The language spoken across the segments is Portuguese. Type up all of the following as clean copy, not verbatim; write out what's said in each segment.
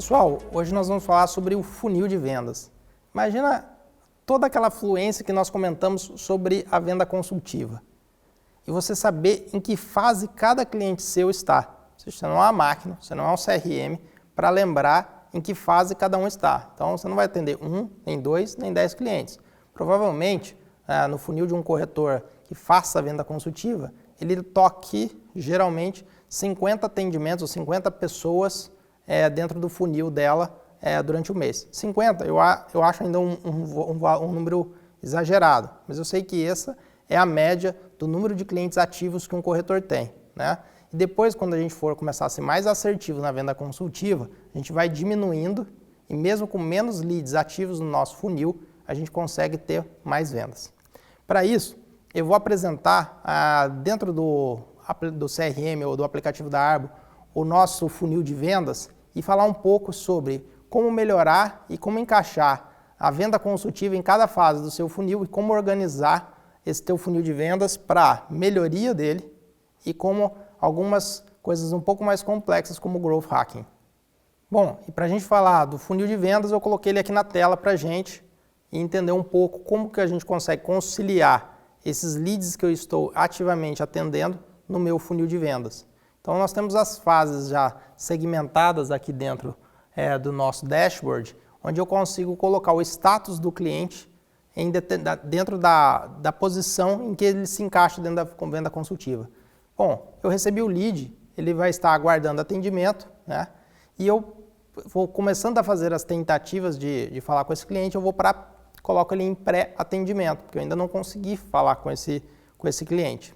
Pessoal, hoje nós vamos falar sobre o funil de vendas. Imagina toda aquela fluência que nós comentamos sobre a venda consultiva. E você saber em que fase cada cliente seu está. Você não é uma máquina, você não é um CRM para lembrar em que fase cada um está. Então você não vai atender um, nem dois, nem 10 clientes. Provavelmente, no funil de um corretor que faça a venda consultiva, ele toque geralmente 50 atendimentos ou 50 pessoas dentro do funil dela durante o mês. 50 eu acho ainda um número exagerado, mas eu sei que essa é a média do número de clientes ativos que um corretor tem, né? E depois, quando a gente for começar a ser mais assertivo na venda consultiva, a gente vai diminuindo e mesmo com menos leads ativos no nosso funil, a gente consegue ter mais vendas. Para isso, eu vou apresentar dentro do CRM ou do aplicativo da Arbo o nosso funil de vendas e falar um pouco sobre como melhorar e como encaixar a venda consultiva em cada fase do seu funil e como organizar esse teu funil de vendas para melhoria dele e como algumas coisas um pouco mais complexas como o Growth Hacking. Bom, e para a gente falar do funil de vendas, eu coloquei ele aqui na tela para a gente e entender um pouco como que a gente consegue conciliar esses leads que eu estou ativamente atendendo no meu funil de vendas. Então nós temos as fases já segmentadas aqui dentro do nosso dashboard, onde eu consigo colocar o status do cliente dentro da posição em que ele se encaixa dentro da venda consultiva. Bom, eu recebi o lead, ele vai estar aguardando atendimento, né? E eu vou começando a fazer as tentativas de falar com esse cliente, coloco ele em pré-atendimento, porque eu ainda não consegui falar com esse cliente.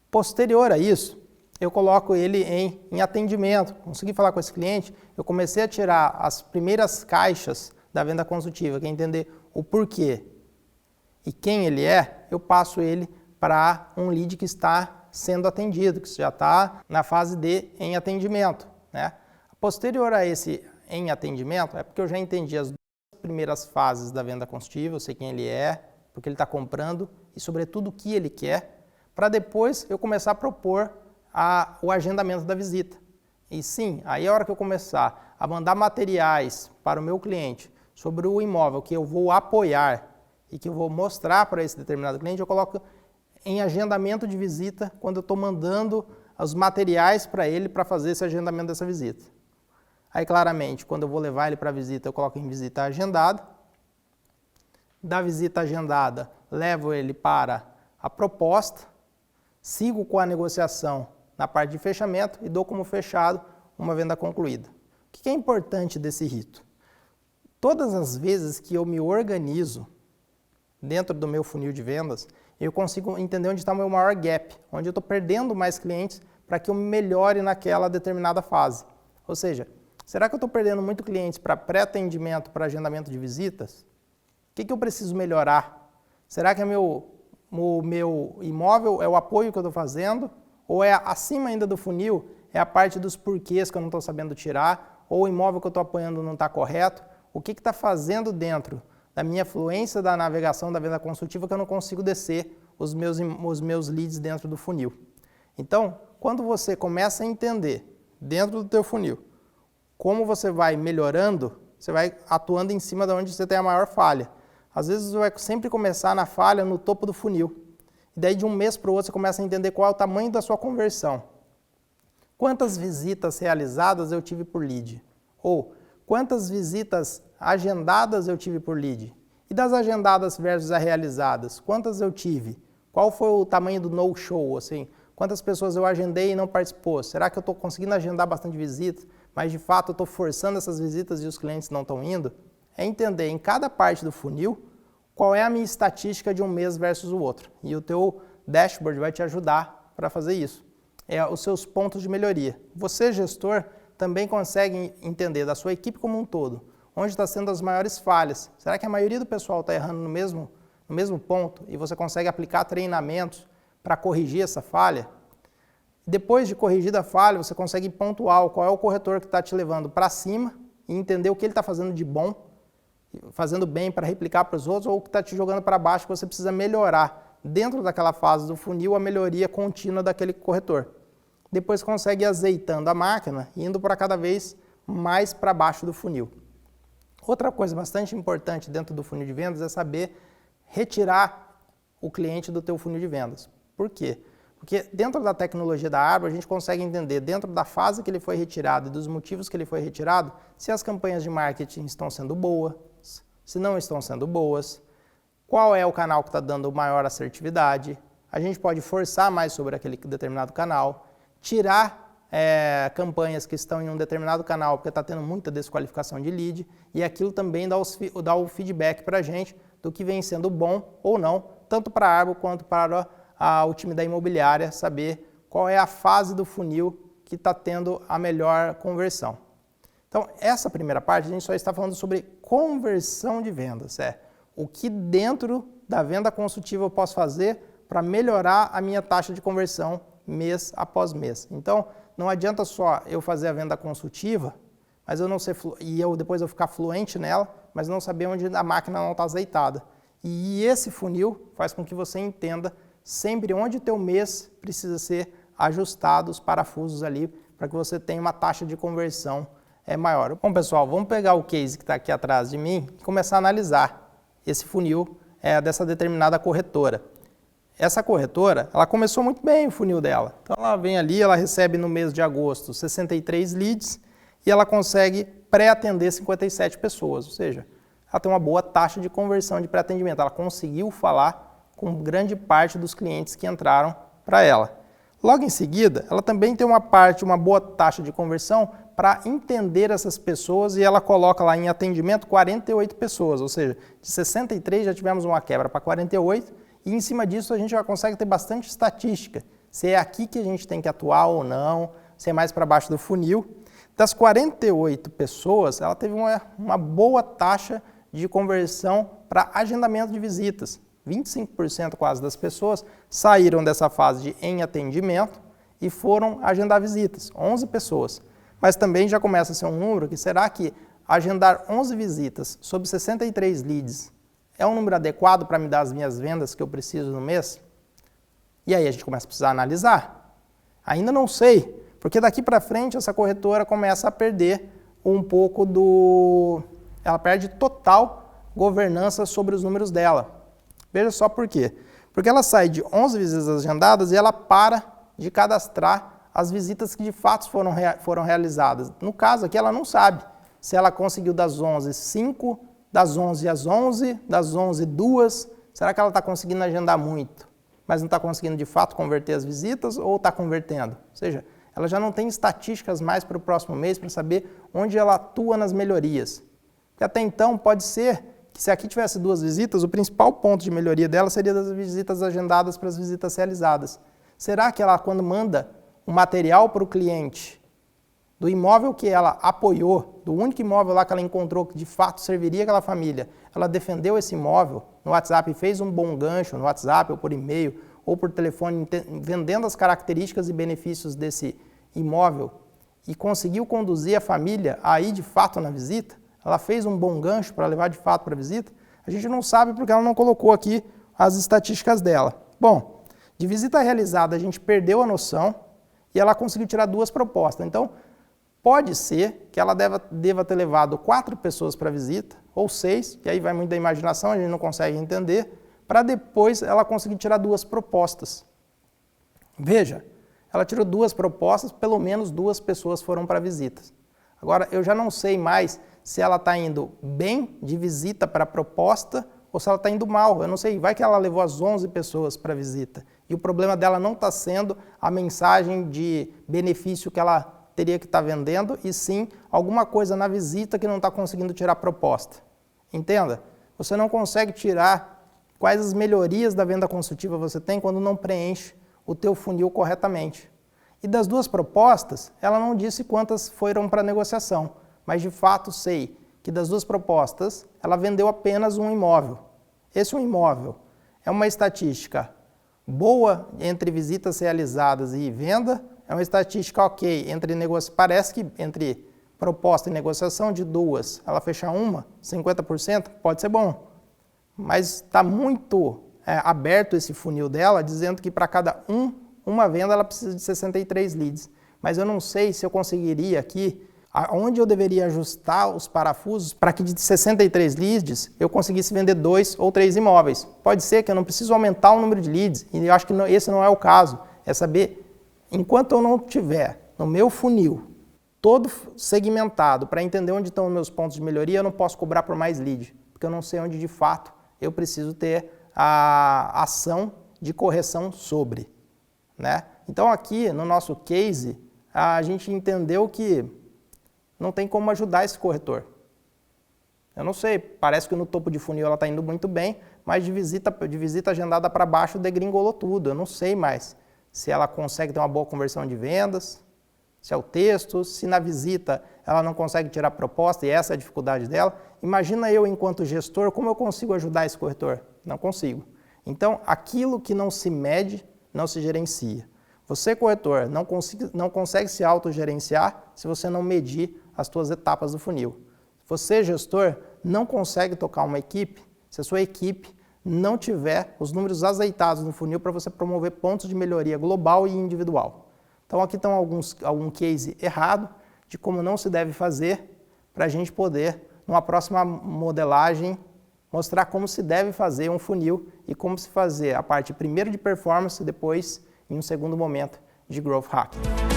Posterior a isso, eu coloco ele em atendimento. Consegui falar com esse cliente, eu comecei a tirar as primeiras caixas da venda consultiva, que é entender o porquê e quem ele é, eu passo ele para um lead que está sendo atendido, que já está na fase de em atendimento, né? Posterior a esse em atendimento, é porque eu já entendi as duas primeiras fases da venda consultiva, eu sei quem ele é, porque ele está comprando e sobretudo o que ele quer, para depois eu começar a propor o agendamento da visita. E sim, aí a hora que eu começar a mandar materiais para o meu cliente sobre o imóvel que eu vou apoiar e que eu vou mostrar para esse determinado cliente, eu coloco em agendamento de visita quando eu estou mandando os materiais para ele para fazer esse agendamento dessa visita. Aí claramente, quando eu vou levar ele para a visita, eu coloco em visita agendada. Da visita agendada, levo ele para a proposta, sigo com a negociação na parte de fechamento e dou como fechado uma venda concluída. O que é importante desse rito? Todas as vezes que eu me organizo dentro do meu funil de vendas, eu consigo entender onde está o meu maior gap, onde eu estou perdendo mais clientes para que eu melhore naquela determinada fase. Ou seja, será que eu estou perdendo muito clientes para pré-atendimento, para agendamento de visitas? O que eu preciso melhorar? Será que o meu imóvel é o apoio que eu estou fazendo? Ou é acima ainda do funil, é a parte dos porquês que eu não estou sabendo tirar? Ou o imóvel que eu estou apoiando não está correto? O que está fazendo dentro da minha fluência da navegação da venda consultiva que eu não consigo descer os meus leads dentro do funil? Então, quando você começa a entender dentro do teu funil como você vai melhorando, você vai atuando em cima de onde você tem a maior falha. Às vezes você vai sempre começar na falha no topo do funil. E daí de um mês para o outro você começa a entender qual é o tamanho da sua conversão. Quantas visitas realizadas eu tive por lead? Ou quantas visitas agendadas eu tive por lead? E das agendadas versus as realizadas, quantas eu tive? Qual foi o tamanho do no-show? Assim, quantas pessoas eu agendei e não participou? Será que eu estou conseguindo agendar bastante visitas, mas de fato eu estou forçando essas visitas e os clientes não estão indo? É entender em cada parte do funil qual é a minha estatística de um mês versus o outro. E o teu dashboard vai te ajudar para fazer isso. Os seus pontos de melhoria. Você, gestor, também consegue entender da sua equipe como um todo, onde está sendo as maiores falhas. Será que a maioria do pessoal está errando no mesmo ponto e você consegue aplicar treinamentos para corrigir essa falha? Depois de corrigida a falha, você consegue pontuar qual é o corretor que está te levando para cima e entender o que ele está fazendo de bom, fazendo bem para replicar para os outros, ou o que está te jogando para baixo que você precisa melhorar dentro daquela fase do funil, a melhoria contínua daquele corretor. Depois consegue ir azeitando a máquina e indo para cada vez mais para baixo do funil. Outra coisa bastante importante dentro do funil de vendas é saber retirar o cliente do teu funil de vendas. Por quê? Porque dentro da tecnologia da Arbor, a gente consegue entender, dentro da fase que ele foi retirado e dos motivos que ele foi retirado, se as campanhas de marketing estão sendo boas, se não estão sendo boas, qual é o canal que está dando maior assertividade. A gente pode forçar mais sobre aquele determinado canal, tirar campanhas que estão em um determinado canal porque está tendo muita desqualificação de lead, e aquilo também dá o feedback para a gente do que vem sendo bom ou não, tanto para a Arbor quanto para o time da imobiliária, saber qual é a fase do funil que está tendo a melhor conversão. Então, essa primeira parte a gente só está falando sobre conversão de vendas, o que dentro da venda consultiva eu posso fazer para melhorar a minha taxa de conversão mês após mês. Então, não adianta só eu fazer a venda consultiva, mas eu não ser depois eu ficar fluente nela, mas não saber onde a máquina não está azeitada. E esse funil faz com que você entenda sempre onde o teu mês precisa ser ajustado, os parafusos ali, para que você tenha uma taxa de conversão maior. Bom, pessoal, vamos pegar o case que está aqui atrás de mim e começar a analisar esse funil dessa determinada corretora. Essa corretora, ela começou muito bem o funil dela. Então ela vem ali, ela recebe no mês de agosto 63 leads e ela consegue pré-atender 57 pessoas, ou seja, ela tem uma boa taxa de conversão de pré-atendimento. Ela conseguiu falar com grande parte dos clientes que entraram para ela. Logo em seguida, ela também tem uma boa taxa de conversão para entender essas pessoas, e ela coloca lá em atendimento 48 pessoas, ou seja, de 63 já tivemos uma quebra para 48, e em cima disso a gente já consegue ter bastante estatística, se é aqui que a gente tem que atuar ou não, se é mais para baixo do funil. Das 48 pessoas, ela teve uma boa taxa de conversão para agendamento de visitas. 25% quase das pessoas saíram dessa fase de em atendimento e foram agendar visitas, 11 pessoas. Mas também já começa a ser um número que será que agendar 11 visitas sobre 63 leads é um número adequado para me dar as minhas vendas que eu preciso no mês? E aí a gente começa a precisar analisar. Ainda não sei, porque daqui para frente essa corretora começa a perder um pouco ela perde total governança sobre os números dela. Veja só por quê. Porque ela sai de 11 visitas agendadas e ela para de cadastrar as visitas que de fato foram realizadas. No caso aqui ela não sabe se ela conseguiu das 11, 5, das 11 às 11, das 11, 2. Será que ela está conseguindo agendar muito, mas não está conseguindo de fato converter as visitas, ou está convertendo? Ou seja, ela já não tem estatísticas mais para o próximo mês para saber onde ela atua nas melhorias. Porque até então pode ser que se aqui tivesse 2 visitas, o principal ponto de melhoria dela seria das visitas agendadas para as visitas realizadas. Será que ela, quando manda um material para o cliente do imóvel que ela apoiou, do único imóvel lá que ela encontrou que de fato serviria aquela família, ela defendeu esse imóvel no WhatsApp e fez um bom gancho no WhatsApp ou por e-mail ou por telefone, vendendo as características e benefícios desse imóvel e conseguiu conduzir a família a ir de fato na visita? Ela fez um bom gancho para levar de fato para a visita? A gente não sabe porque ela não colocou aqui as estatísticas dela. Bom, de visita realizada a gente perdeu a noção e ela conseguiu tirar 2 propostas. Então, pode ser que ela deva ter levado 4 pessoas para a visita, ou 6, e aí vai muito da imaginação, a gente não consegue entender, para depois ela conseguir tirar 2 propostas. Veja, ela tirou 2 propostas, pelo menos 2 pessoas foram para visitas. Agora, eu já não sei mais se ela está indo bem de visita para proposta ou se ela está indo mal. Eu não sei, vai que ela levou as 11 pessoas para visita e o problema dela não está sendo a mensagem de benefício que ela teria que estar vendendo, e sim alguma coisa na visita que não está conseguindo tirar proposta. Entenda? Você não consegue tirar quais as melhorias da venda consultiva você tem quando não preenche o teu funil corretamente. E das 2 propostas, ela não disse quantas foram para negociação, mas de fato sei que das 2 propostas, ela vendeu apenas um imóvel. Esse um imóvel é uma estatística boa entre visitas realizadas e venda, é uma estatística ok, parece que entre proposta e negociação de 2, ela fechar uma, 50%, pode ser bom. Mas está muito aberto esse funil dela, dizendo que para cada uma venda ela precisa de 63 leads. Mas eu não sei se eu conseguiria aqui Onde eu deveria ajustar os parafusos para que de 63 leads eu conseguisse vender 2 ou 3 imóveis. Pode ser que eu não preciso aumentar o número de leads, e eu acho que esse não é o caso. É saber, enquanto eu não tiver no meu funil todo segmentado para entender onde estão os meus pontos de melhoria, eu não posso cobrar por mais lead, porque eu não sei onde de fato eu preciso ter a ação de correção sobre, né? Então aqui no nosso case, a gente entendeu que não tem como ajudar esse corretor. Eu não sei, parece que no topo de funil ela está indo muito bem, mas de visita agendada para baixo degringolou tudo. Eu não sei mais se ela consegue ter uma boa conversão de vendas, se é o texto, se na visita ela não consegue tirar proposta e essa é a dificuldade dela. Imagina eu, enquanto gestor, como eu consigo ajudar esse corretor? Não consigo. Então, aquilo que não se mede, não se gerencia. Você, corretor, não consegue se autogerenciar se você não medir as suas etapas do funil. Você, gestor, não consegue tocar uma equipe se a sua equipe não tiver os números azeitados no funil para você promover pontos de melhoria global e individual. Então aqui estão algum case errado de como não se deve fazer para a gente poder, numa próxima modelagem, mostrar como se deve fazer um funil e como se fazer a parte primeiro de performance e depois, em um segundo momento, de growth hacking.